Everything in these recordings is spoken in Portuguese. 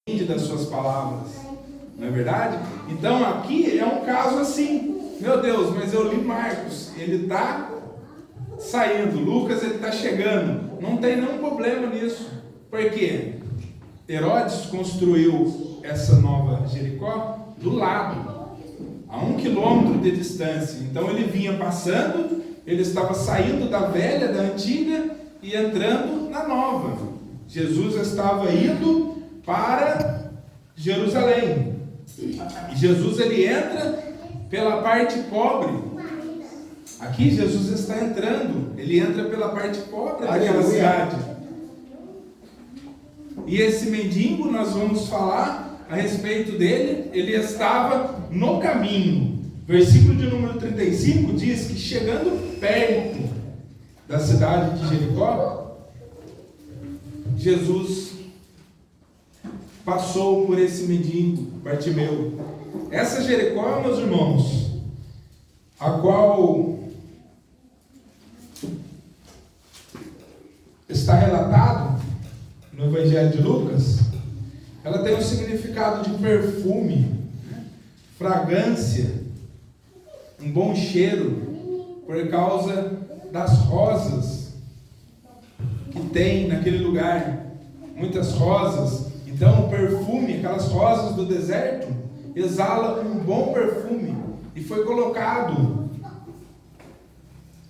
das suas palavras, não é verdade? Então aqui é um caso assim, meu Deus, mas eu li Marcos, ele está saindo, Lucas ele está chegando, não tem nenhum problema nisso, porque Herodes construiu essa nova Jericó do lado, a 1 quilômetro de distância. Então ele vinha passando, ele estava saindo da velha, da antiga e entrando na nova. Jesus estava indo para Jerusalém. E Jesus ele entra pela parte pobre. Aqui Jesus está entrando, ele entra pela parte pobre daquela cidade. E esse mendigo, nós vamos falar a respeito dele, ele estava no caminho. Versículo de número 35 diz que chegando perto da cidade de Jericó, Jesus passou por esse mendigo, Bartimeu. Essa Jericó, meus irmãos, a qual está relatado no Evangelho de Lucas, ela tem um significado de perfume, fragrância, um bom cheiro, por causa das rosas que tem naquele lugar, muitas rosas. Então o perfume, aquelas rosas do deserto, exala um bom perfume, e foi colocado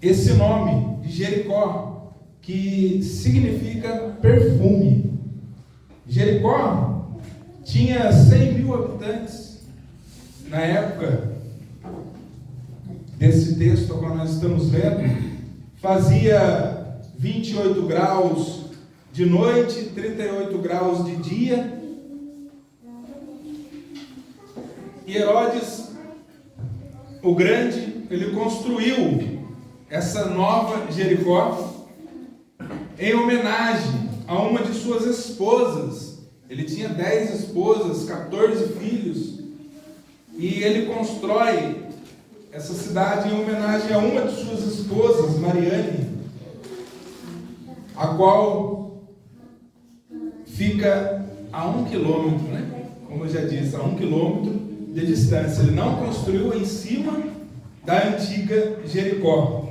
esse nome de Jericó, que significa perfume. Jericó tinha 100 mil habitantes na época desse texto que nós estamos vendo. Fazia 28 graus de noite, 38 graus de dia. E Herodes, o Grande, ele construiu essa nova Jericó em homenagem a uma de suas esposas. Ele tinha 10 esposas, 14 filhos, e ele constrói essa cidade em homenagem a uma de suas esposas, Mariane, a qual fica a 1 quilômetro, né? Como eu já disse, a 1 quilômetro de distância. Ele não construiu em cima da antiga Jericó.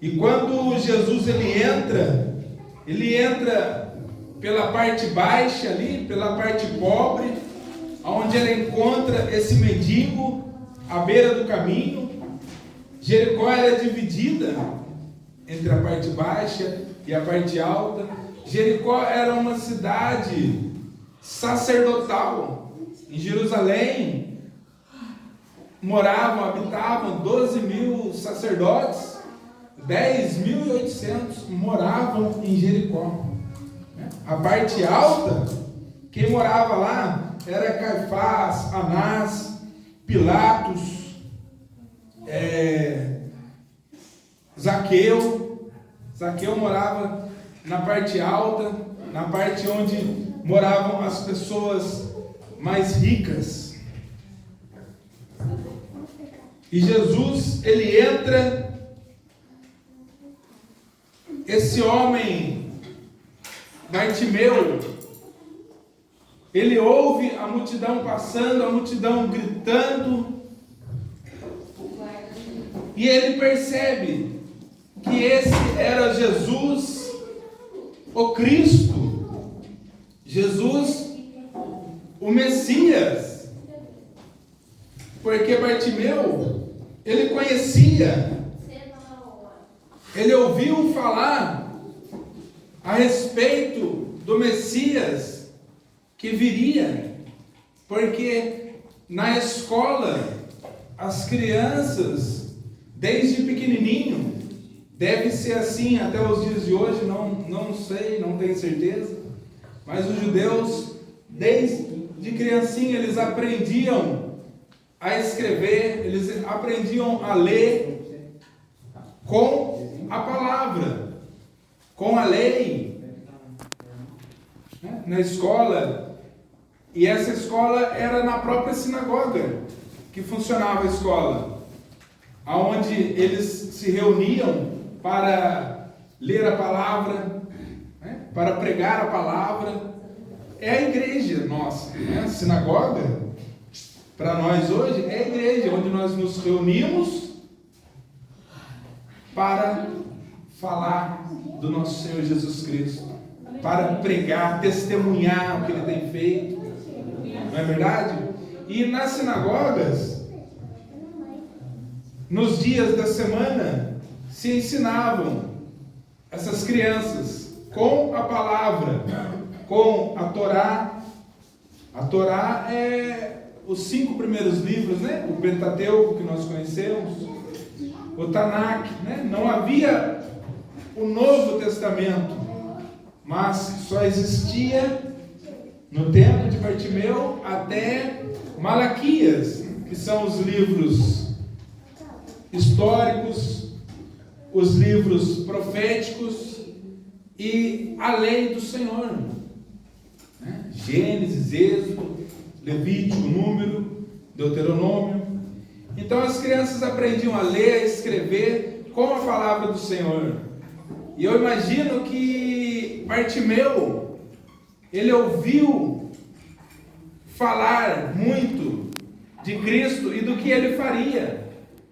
E quando Jesus ele entra pela parte baixa ali, pela parte pobre, onde ele encontra esse mendigo à beira do caminho. Jericó era dividida entre a parte baixa e a parte alta. Jericó era uma cidade sacerdotal. Em Jerusalém habitavam 12 mil sacerdotes, 10.800 moravam em Jericó. A parte alta, quem morava lá era Caifás, Anás, Pilatos, Zaqueu. Zaqueu morava na parte alta, na parte onde moravam as pessoas mais ricas. E Jesus, ele entra, esse homem, Bartimeu, ele ouve a multidão passando, a multidão gritando, e ele percebe que esse era Jesus, o Cristo, Jesus, o Messias, porque Bartimeu, ele conhecia, ele ouviu falar a respeito do Messias que viria, porque na escola as crianças, desde pequenininho, deve ser assim até os dias de hoje, não sei, não tenho certeza, mas os judeus, desde criancinha, eles aprendiam a escrever, eles aprendiam a ler com a palavra, com a lei, na escola. E essa escola era na própria sinagoga que funcionava a escola, aonde eles se reuniam para ler a palavra, para pregar a palavra. é a igreja nossa, né? A sinagoga, para nós hoje, é a igreja onde nós nos reunimos para falar do nosso Senhor Jesus Cristo, para pregar, testemunhar o que Ele tem feito, não é verdade? E nas sinagogas, nos dias da semana, se ensinavam essas crianças com a palavra, com a Torá. A Torá é os 5 primeiros livros, né? O Pentateuco, que nós conhecemos, o Tanakh, né? Não havia o Novo Testamento, mas só existia no tempo de Bartimeu até Malaquias, que são os livros históricos, os livros proféticos e a lei do Senhor, né? Gênesis, Êxodo, Levítico, Número, Deuteronômio. Então as crianças aprendiam a ler, a escrever com a palavra do Senhor. E eu imagino que Bartimeu, ele ouviu falar muito de Cristo e do que ele faria,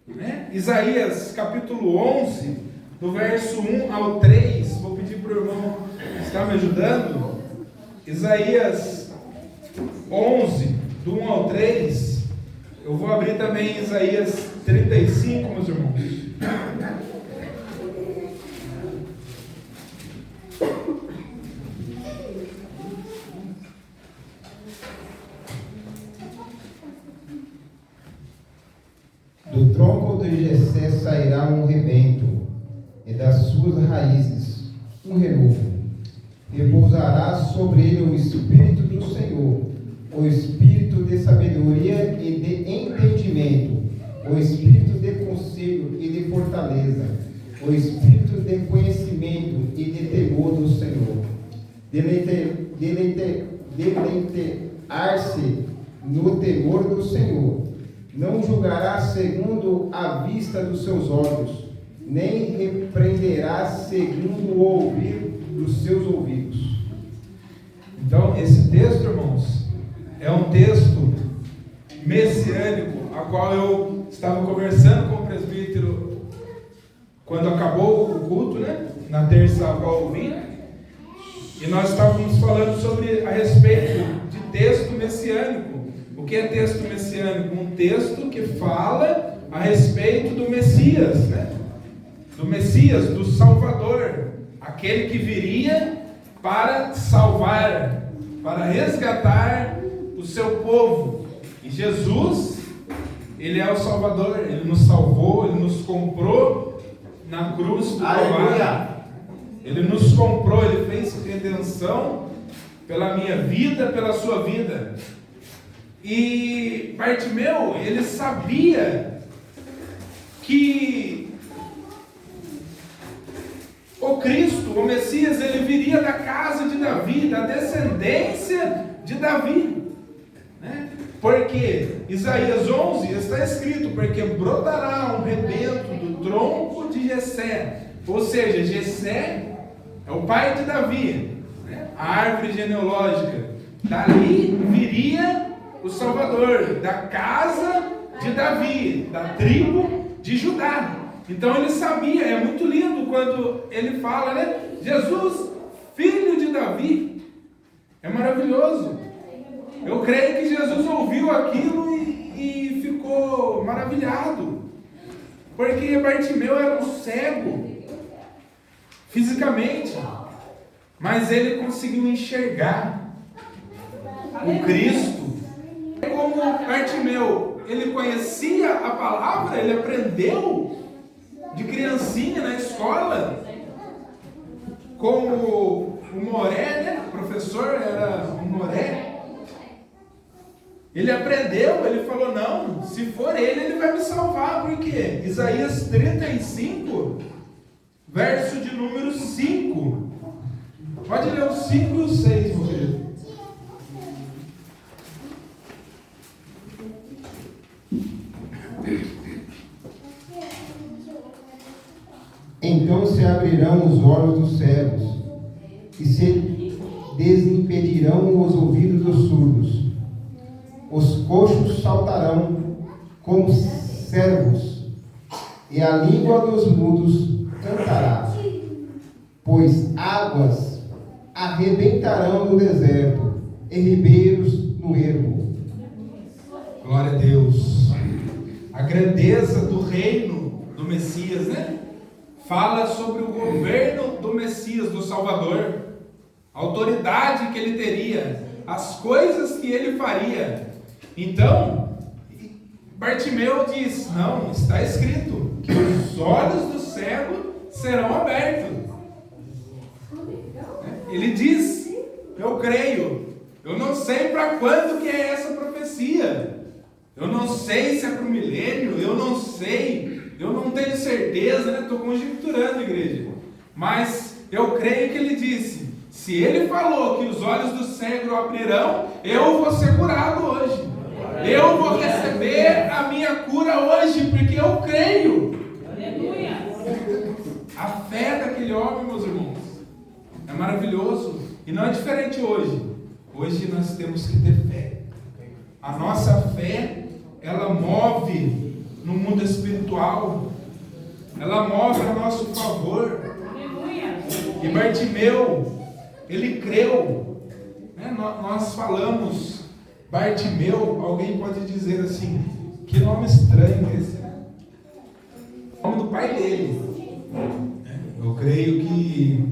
né? Isaías capítulo 11, do verso 1 ao 3, vou pedir para o irmão estar me ajudando. Isaías 11, do 1 ao 3, eu vou abrir também Isaías 35, meus irmãos. Do tronco de Jessé sairá um rebento, e das suas raízes um renovo. Repousará sobre ele o Espírito do Senhor, o Espírito de sabedoria e de entendimento, o Espírito de conselho e de fortaleza, o Espírito de conhecimento e de temor do Senhor. Deleitar-se no temor do Senhor. Não julgará segundo a vista dos seus olhos, nem repreenderá segundo o ouvir dos seus ouvidos. Então, esse texto, irmãos, é um texto messiânico, a qual eu estava conversando com o presbítero quando acabou o culto, né? Na terça a qual eu vim, e nós estávamos falando sobre a respeito de texto messiânico. O que é texto messiânico? Um texto que fala a respeito do Messias, né? Do Messias, do Salvador, aquele que viria para salvar, para resgatar o seu povo. E Jesus, Ele é o Salvador, Ele nos salvou, Ele nos comprou na cruz do Calvário. Ele nos comprou, Ele fez redenção pela minha vida, pela sua vida. E Bartimeu, ele sabia que o Cristo, o Messias, ele viria da casa de Davi, da descendência de Davi, né? Porque Isaías 11 está escrito, porque brotará um rebento do tronco de Jessé, ou seja, Jessé é o pai de Davi, né? A árvore genealógica, dali viria o Salvador, da casa de Davi, da tribo de Judá. Então ele sabia, é muito lindo quando ele fala, né? Jesus, filho de Davi. É maravilhoso. Eu creio que Jesus ouviu aquilo e ficou maravilhado. Porque Bartimeu era um cego, fisicamente, mas ele conseguiu enxergar o Cristo. Como Bartimeu, ele conhecia a palavra, ele aprendeu de criancinha na escola, como o Moré, né? O professor era o Moré. Ele aprendeu, ele falou, não, se for ele vai me salvar, por quê? Isaías 35, verso de número 5. Pode ler o 5 e o 6, meu querido. Então se abrirão os olhos dos cegos, e se desimpedirão ouvirão os ouvidos dos surdos, os coxos saltarão como servos, e a língua dos mudos cantará, pois águas arrebentarão no deserto, e ribeiros no ermo. Glória a Deus. A grandeza do reino do Messias, né? Fala sobre o governo do Messias, do Salvador, a autoridade que ele teria, as coisas que ele faria. Então, Bartimeu diz: não, está escrito que os olhos do cego serão abertos. Ele diz: eu creio. Eu não sei para quando que é essa profecia. Eu não sei se é para o milênio. Eu não sei. Eu não tenho certeza, né? Estou conjecturando, igreja. Mas eu creio que ele disse: se ele falou que os olhos do cego abrirão, eu vou ser curado hoje. Eu vou receber a minha cura hoje, porque eu creio. Aleluia. A fé daquele homem, meus irmãos, é maravilhoso. E não é diferente hoje. Hoje nós temos que ter fé. A nossa fé, ela move no mundo espiritual. Ela move a nosso favor. E Bartimeu, ele creu. Nós falamos Bartimeu, alguém pode dizer assim: que nome estranho esse, né? O nome do pai dele. Eu creio que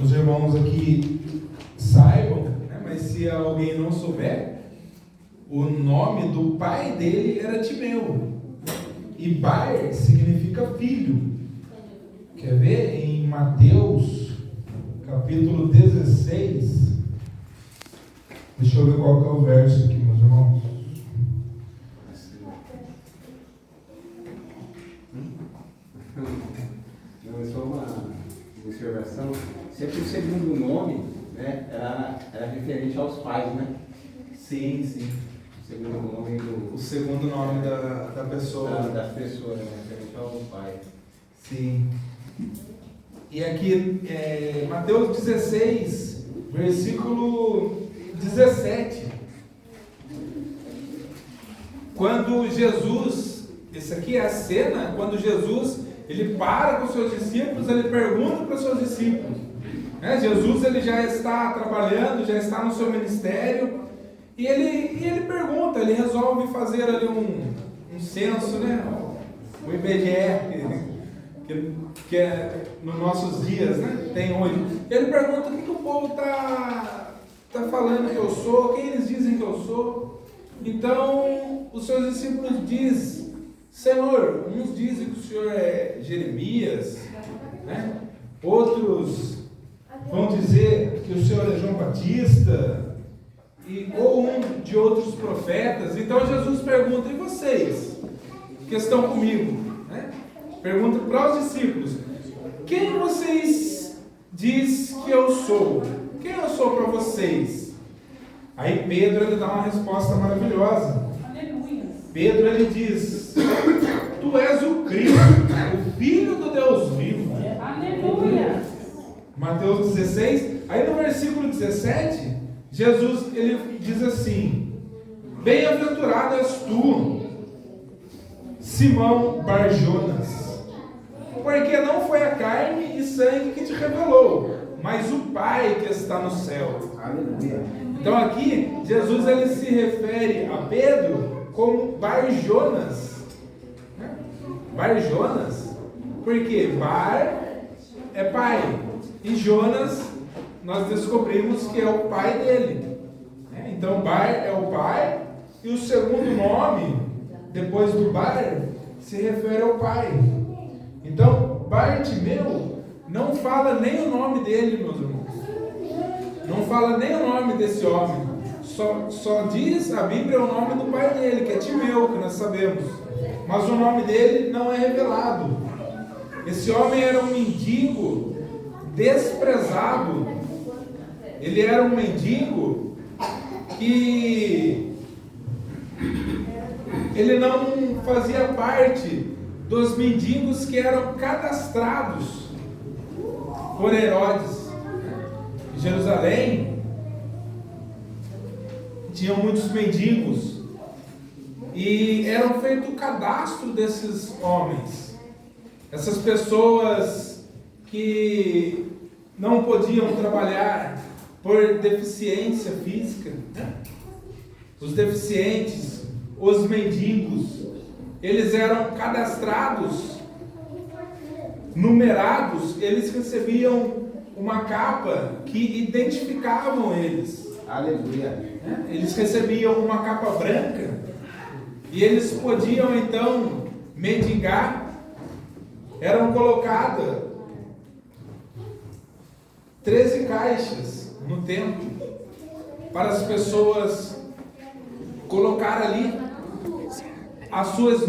os irmãos aqui saibam, né? Mas se alguém não souber, o nome do pai dele era Timeu. E Bar significa filho. Quer ver? Em Mateus, capítulo 16. Deixa eu ver qual que é o verso aqui, meus irmãos. Não, é só uma observação. Sempre o segundo nome, né, era referente aos pais, né? Sim, sim. O segundo nome O segundo nome da pessoa. das pessoas, né? Referente ao pai. Sim. E aqui, Mateus 16, versículo 17. Quando Jesus, essa aqui é a cena, quando Jesus, ele para com os seus discípulos, ele pergunta para os seus discípulos. Jesus, ele já está trabalhando, já está no seu ministério, e ele pergunta, ele resolve fazer ali um censo, né? O IBGE, que é nos nossos dias, né? Tem hoje. Ele pergunta o que o povo está falando que eu sou, quem eles dizem que eu sou. Então, os seus discípulos dizem: Senhor, uns dizem que o Senhor é Jeremias, né? Outros vão dizer que o Senhor é João Batista, ou um de outros profetas. Então Jesus pergunta: e vocês, que estão comigo? Né? Pergunta para os discípulos: quem vocês dizem que eu sou? Quem eu sou para vocês? Aí Pedro, ele dá uma resposta maravilhosa. Aleluia. Pedro, ele diz: tu és o Cristo, o Filho do Deus vivo. Aleluia. Mateus 16, aí no versículo 17, Jesus, ele diz assim: bem-aventurado és tu, Simão Bar-Jonas, porque não foi a carne e sangue que te revelou, mas o Pai que está no céu. Aleluia. Então aqui, Jesus, ele se refere a Pedro como Bar-Jonas. Bar-Jonas, porque Bar é pai, e Jonas, nós descobrimos que é o pai dele. Então Bar é o pai, e o segundo nome, depois do Bar, se refere ao pai. Então, Bartimeu não fala nem o nome dele, meus irmãos. Não fala nem o nome desse homem. Só diz a Bíblia o nome do pai dele, que é Timeu, que nós sabemos. Mas o nome dele não é revelado. Esse homem era um mendigo desprezado. Ele era um mendigo que ele não fazia parte dos mendigos que eram cadastrados por Herodes. Em Jerusalém, tinham muitos mendigos e eram feito o cadastro desses homens, essas pessoas que não podiam trabalhar por deficiência física, né? Os deficientes, os mendigos, eles eram cadastrados, numerados, eles recebiam uma capa que identificavam eles. Aleluia. Eles recebiam uma capa branca e eles podiam então mendigar. Eram colocadas 13 caixas no templo para as pessoas colocar ali as suas